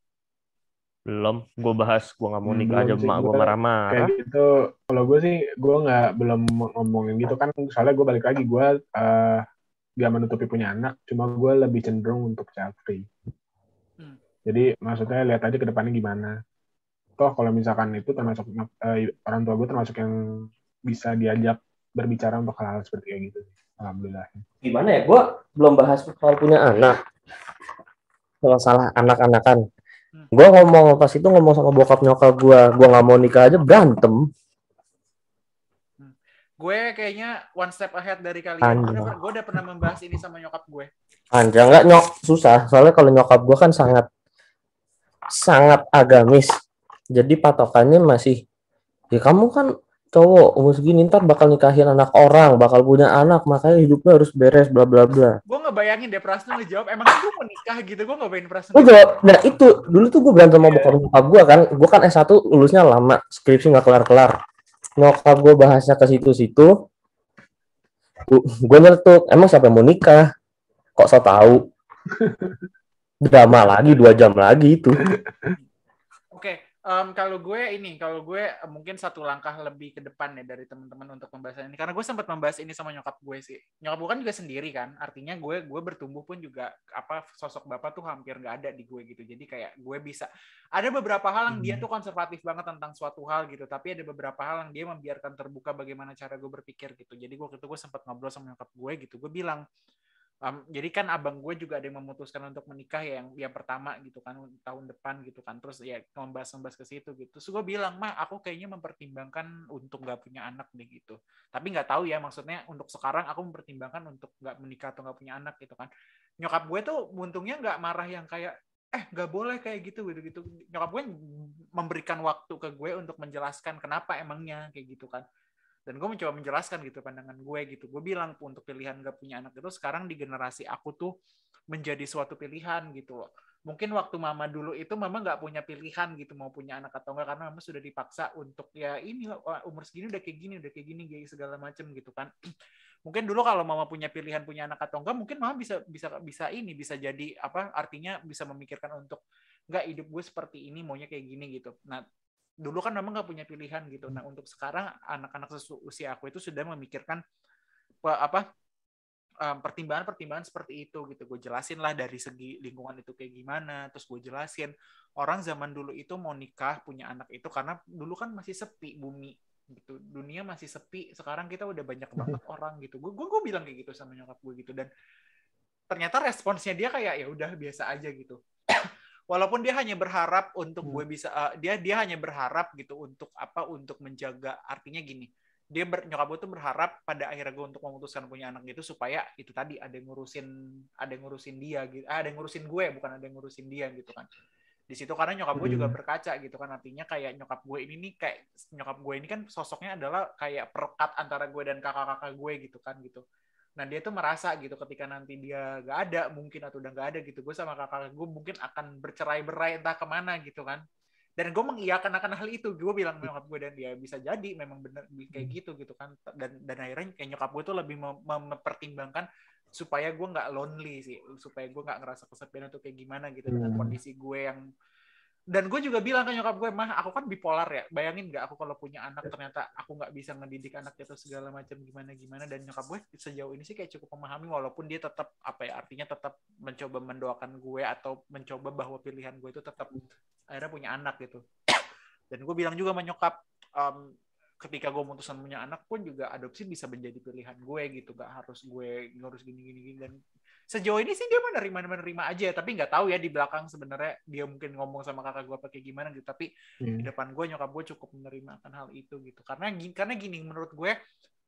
Belum, gue bahas, gue nggak mau nikah aja, emak gue marah-marah. Kayak gitu, kalau gue sih, gue belum ngomongin gitu kan, soalnya gue balik lagi, gue gak menutupi punya anak, cuma gue lebih cenderung untuk child free. Jadi maksudnya lihat aja ke depannya gimana. Toh kalau misalkan itu termasuk orang tua gue termasuk yang bisa diajak berbicara untuk hal-hal seperti kayak gitu. Alhamdulillah. Gimana ya, gue belum bahas soal punya anak. Kalau salah anak-anakan. Gue ngomong pas itu ngomong sama bokap nyokap gue nggak mau nikah aja berantem. Gue kayaknya one step ahead dari kalian. Gue udah pernah membahas ini sama nyokap gue. Anjir, nggak susah. Soalnya kalau nyokap gue kan sangat agamis. Jadi patokannya masih, ya kamu kan cowok umur segini ntar bakal nikahin anak orang, bakal punya anak, makanya hidupnya harus beres, bla bla bla. Gue ngebayangin deh Prasno ngejawab, emang gue mau nikah gitu, gue ngebayangin Prasno. Gue jawab, nah itu dulu tuh gue berantem sama bokap nyokap gue kan S1 lulusnya lama, skripsi nggak kelar-kelar. Nyokap gue bahasnya ke situ-situ, gue nyeletuk, emang siapa yang mau nikah? Kok so tahu? Drama lagi 2 jam lagi itu. Oke. Kalau gue mungkin satu langkah lebih ke depan ya dari teman-teman untuk pembahasan ini, karena gue sempat membahas ini sama nyokap gue sih. Nyokap gue kan juga sendiri kan, artinya gue bertumbuh pun juga sosok bapak tuh hampir nggak ada di gue gitu. Jadi kayak gue bisa ada beberapa hal yang dia tuh konservatif banget tentang suatu hal gitu, tapi ada beberapa hal yang dia membiarkan terbuka bagaimana cara gue berpikir gitu. Jadi waktu itu gue sempat ngobrol sama nyokap gue gitu, gue bilang, jadi kan abang gue juga ada yang memutuskan untuk menikah ya, yang pertama gitu kan tahun depan gitu kan, terus ya membahas ke situ gitu. Terus gue bilang, mah aku kayaknya mempertimbangkan untuk nggak punya anak deh gitu. Tapi nggak tahu ya, maksudnya untuk sekarang aku mempertimbangkan untuk nggak menikah atau nggak punya anak gitu kan. Nyokap gue tuh untungnya nggak marah yang kayak nggak boleh kayak gitu. Nyokap gue memberikan waktu ke gue untuk menjelaskan kenapa emangnya kayak gitu kan. Dan gue mencoba menjelaskan gitu pandangan gue gitu. Gue bilang untuk pilihan gak punya anak itu sekarang di generasi aku tuh menjadi suatu pilihan gitu loh. Mungkin waktu mama dulu itu mama gak punya pilihan gitu mau punya anak atau enggak, karena mama sudah dipaksa untuk ya ini umur segini udah kayak gini kayak segala macem gitu kan. Mungkin dulu kalau mama punya pilihan punya anak atau enggak, mungkin mama bisa jadi artinya bisa memikirkan untuk enggak, hidup gue seperti ini, maunya kayak gini gitu. Nah, dulu kan memang nggak punya pilihan gitu. Nah, untuk sekarang anak-anak usia aku itu sudah memikirkan pertimbangan seperti itu gitu. Gue jelasin lah dari segi lingkungan itu kayak gimana. Terus gue jelasin orang zaman dulu itu mau nikah punya anak itu karena dulu kan masih sepi bumi gitu. Dunia masih sepi. Sekarang kita udah banyak banget orang gitu. Gue bilang kayak gitu sama nyokap gue gitu, dan ternyata responsnya dia kayak ya udah biasa aja gitu. Walaupun dia hanya berharap untuk gue bisa dia hanya berharap gitu untuk menjaga, artinya gini, nyokap gue tuh berharap pada akhirnya gue untuk memutuskan punya anak gitu supaya itu tadi ada yang ngurusin dia gitu, ada yang ngurusin gue, bukan ada yang ngurusin dia gitu kan. Di situ karena nyokap gue juga berkaca gitu kan, artinya kayak nyokap gue ini kan sosoknya adalah kayak perekat antara gue dan kakak-kakak gue gitu kan gitu. Nah, dia tuh merasa gitu ketika nanti dia gak ada mungkin atau udah gak ada gitu, gue sama kakak gue mungkin akan bercerai-berai entah kemana gitu kan. Dan gue mengiyakan akan hal itu. Gue bilang nyokap gue, dan dia bisa jadi memang bener kayak gitu kan. Dan akhirnya kayak nyokap gue tuh lebih mempertimbangkan supaya gue gak lonely sih, supaya gue gak ngerasa kesepian atau kayak gimana gitu dengan kondisi gue yang. Dan gue juga bilang ke nyokap gue, mah aku kan bipolar ya, bayangin gak aku kalau punya anak ternyata aku gak bisa ngedidik anak itu segala macam gimana. Dan nyokap gue sejauh ini sih kayak cukup memahami, walaupun dia tetap artinya tetap mencoba mendoakan gue atau mencoba bahwa pilihan gue itu tetap akhirnya punya anak gitu. Dan gue bilang juga sama nyokap, ketika gue memutuskan punya anak pun juga adopsi bisa menjadi pilihan gue gitu, gak harus gue ngurus gini. Dan sejauh ini sih dia menerima aja, tapi nggak tahu ya di belakang sebenarnya dia mungkin ngomong sama kakak gue pakai gimana gitu, tapi di depan gue nyokap gue cukup menerima akan hal itu gitu, karena gini, menurut gue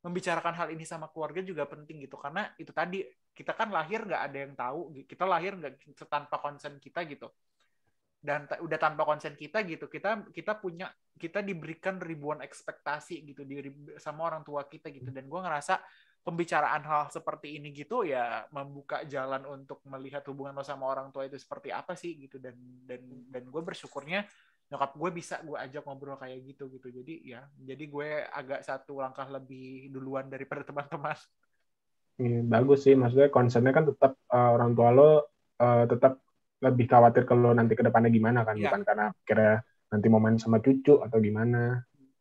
membicarakan hal ini sama keluarga juga penting gitu, karena itu tadi kita kan lahir nggak ada yang tahu, kita lahir nggak tanpa konsen kita gitu, dan udah tanpa konsen kita gitu, kita diberikan ribuan ekspektasi gitu sama orang tua kita gitu. Dan gue ngerasa pembicaraan hal seperti ini gitu ya membuka jalan untuk melihat hubungan lo sama orang tua itu seperti apa sih gitu. Dan gue bersyukurnya nyokap gue bisa gue ajak ngobrol kayak gitu. Jadi gue agak satu langkah lebih duluan daripada teman-teman. Bagus sih, maksudnya konsennya kan tetap orang tua lo tetap lebih khawatir kalau nanti ke depannya gimana kan, bukan karena kira nanti mau main sama cucu atau gimana.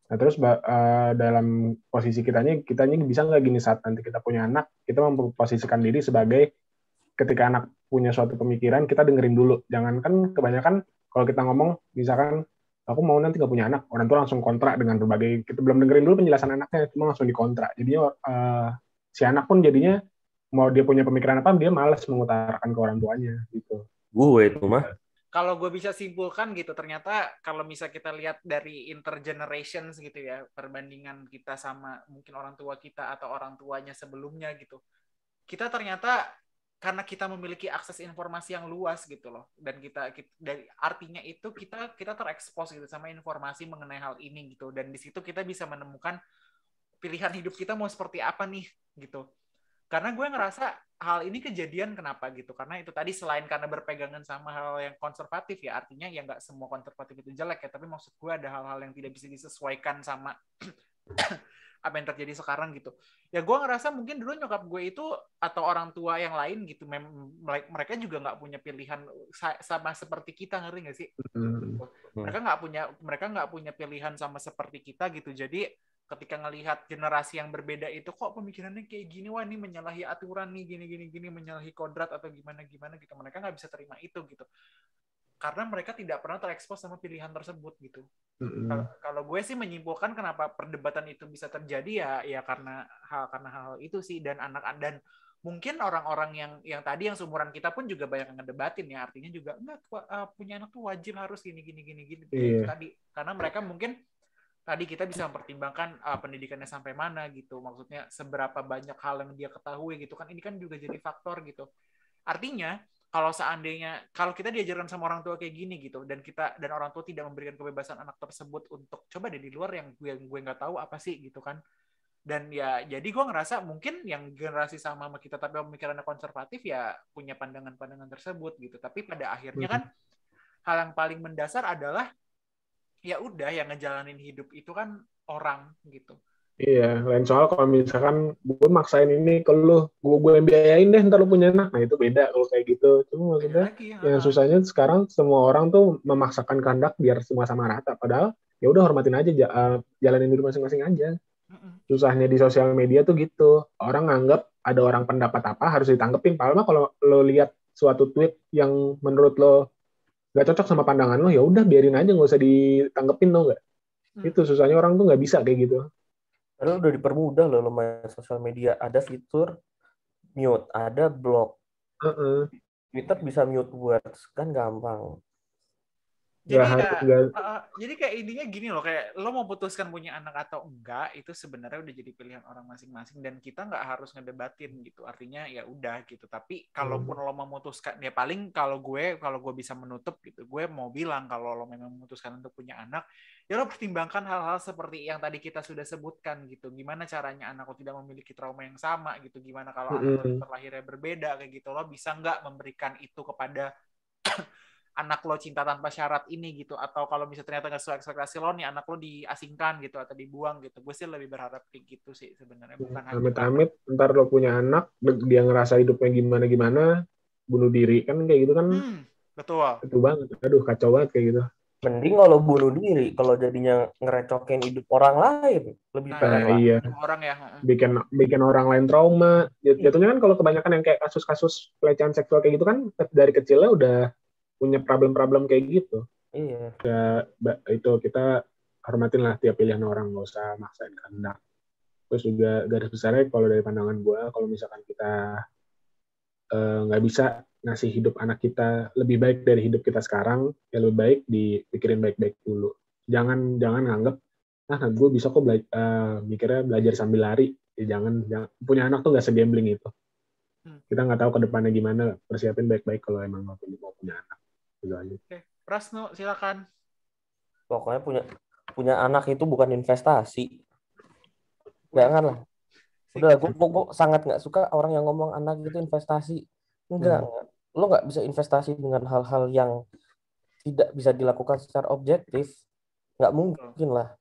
Nah, terus dalam posisi kitanya bisa nggak gini, saat nanti kita punya anak, kita memposisikan diri sebagai ketika anak punya suatu pemikiran, kita dengerin dulu. Jangan kan kebanyakan kalau kita ngomong, misalkan aku mau nanti nggak punya anak, orang tua langsung kontrak dengan berbagai, kita belum dengerin dulu penjelasan anaknya, cuma langsung dikontrak. Jadinya si anak pun jadinya mau dia punya pemikiran apa, dia malas mengutarakan ke orang tuanya gitu. Gue itu mah kalau gue bisa simpulkan gitu, ternyata kalau bisa kita lihat dari intergenerations gitu ya, perbandingan kita sama mungkin orang tua kita atau orang tuanya sebelumnya gitu, kita ternyata karena kita memiliki akses informasi yang luas gitu loh, dan kita dari artinya itu kita terekspos gitu sama informasi mengenai hal ini gitu, dan di situ kita bisa menemukan pilihan hidup kita mau seperti apa nih gitu. Karena gue ngerasa hal ini kejadian kenapa gitu, karena itu tadi selain karena berpegangan sama hal yang konservatif ya, artinya ya nggak semua konservatif itu jelek ya, tapi maksud gue ada hal-hal yang tidak bisa disesuaikan sama apa yang terjadi sekarang gitu. Ya gue ngerasa mungkin dulu nyokap gue itu atau orang tua yang lain gitu, mereka juga nggak punya pilihan sama seperti kita, ngerti nggak sih? Mereka nggak punya pilihan sama seperti kita gitu. Jadi ketika ngelihat generasi yang berbeda itu, kok pemikirannya kayak gini, wah ini menyalahi aturan nih, gini, menyalahi kodrat atau gimana gitu. Mereka nggak bisa terima itu gitu. Karena mereka tidak pernah terekspos sama pilihan tersebut gitu. Kalau gue sih menyimpulkan kenapa perdebatan itu bisa terjadi ya karena hal itu sih, dan mungkin orang-orang yang tadi yang seumuran kita pun juga banyak yang ngedebatin ya, artinya juga enggak, punya anak tuh wajib harus gini. Itu tadi karena mereka mungkin tadi kita bisa mempertimbangkan pendidikannya sampai mana gitu, maksudnya seberapa banyak hal yang dia ketahui gitu kan, ini kan juga jadi faktor gitu. Artinya kalau kita diajarkan sama orang tua kayak gini gitu, dan orang tua tidak memberikan kebebasan anak tersebut untuk coba deh di luar yang gue nggak tahu apa sih gitu kan, dan ya jadi gue ngerasa mungkin yang generasi sama kita tapi pemikirannya konservatif ya punya pandangan-pandangan tersebut gitu, tapi pada akhirnya kan hal yang paling mendasar adalah ya udah yang ngejalanin hidup itu kan orang gitu. Iya, lain soal kalau misalkan gue maksain ini ke lu, gue yang biayain deh ntar lu punya anak, nah itu beda kalau kayak gitu. Cuma maksudnya yang susahnya sekarang semua orang tuh memaksakan kehendak biar semua sama rata, padahal ya udah hormatin aja, jalanin hidup masing-masing aja. Susahnya di sosial media tuh gitu, orang nganggap ada orang pendapat apa harus ditanggepin, padahal kalau lo lihat suatu tweet yang menurut lo gak cocok sama pandangan lo, ya udah biarin aja, nggak usah ditanggepin, tau nggak? Itu susahnya orang tuh nggak bisa kayak gitu. Padahal udah dipermudah loh main sosial media, ada fitur mute, ada blog. Twitter bisa mute words, kan gampang. Jadi kayak intinya gini loh, kayak lo mau putuskan punya anak atau enggak itu sebenarnya udah jadi pilihan orang masing-masing, dan kita nggak harus ngedebatin gitu, artinya ya udah gitu. Tapi kalaupun lo memutuskan, ya paling kalau gue bisa menutup gitu, gue mau bilang kalau lo memang memutuskan untuk punya anak, ya lo pertimbangkan hal-hal seperti yang tadi kita sudah sebutkan gitu, gimana caranya anak lo tidak memiliki trauma yang sama gitu, gimana kalau anak lo terlahirnya berbeda kayak gitu, lo bisa nggak memberikan itu kepada anak lo cinta tanpa syarat ini gitu, atau kalau misalnya ternyata nggak sesuai ekspektasi lo nih, anak lo diasingkan gitu atau dibuang gitu. Gue sih lebih berharap kayak gitu sih sebenarnya, bukan amit-amit ntar lo punya anak dia ngerasa hidupnya gimana bunuh diri kan, kayak gitu kan. Betul. Itu banget, aduh kacau banget kayak gitu. Mending kalau bunuh diri, kalau jadinya ngerecokin hidup orang lain lebih iya. Orang ya bikin orang lain trauma. Jatuhnya kan kalau kebanyakan yang kayak kasus-kasus pelecehan seksual kayak gitu kan dari kecilnya udah punya problem-problem kayak gitu. Iya. Ya, itu kita hormatin lah tiap pilihan orang, nggak usah maksain kehendak. Terus juga garis besarnya kalau dari pandangan gue, kalau misalkan kita nggak bisa ngasih hidup anak kita lebih baik dari hidup kita sekarang, ya lebih baik dipikirin baik-baik dulu. Jangan nganggep, gue bisa kok mikirnya belajar sambil lari. Ya, jangan punya anak tuh nggak segambling itu. Kita nggak tahu ke depannya gimana, persiapin baik-baik kalau emang mau punya anak. Oke, Prasno silakan. Pokoknya punya anak itu bukan investasi. Janganlah. Udah, gue sangat nggak suka orang yang ngomong anak itu investasi. Enggak. Lo nggak bisa investasi dengan hal-hal yang tidak bisa dilakukan secara objektif. Nggak mungkin lah.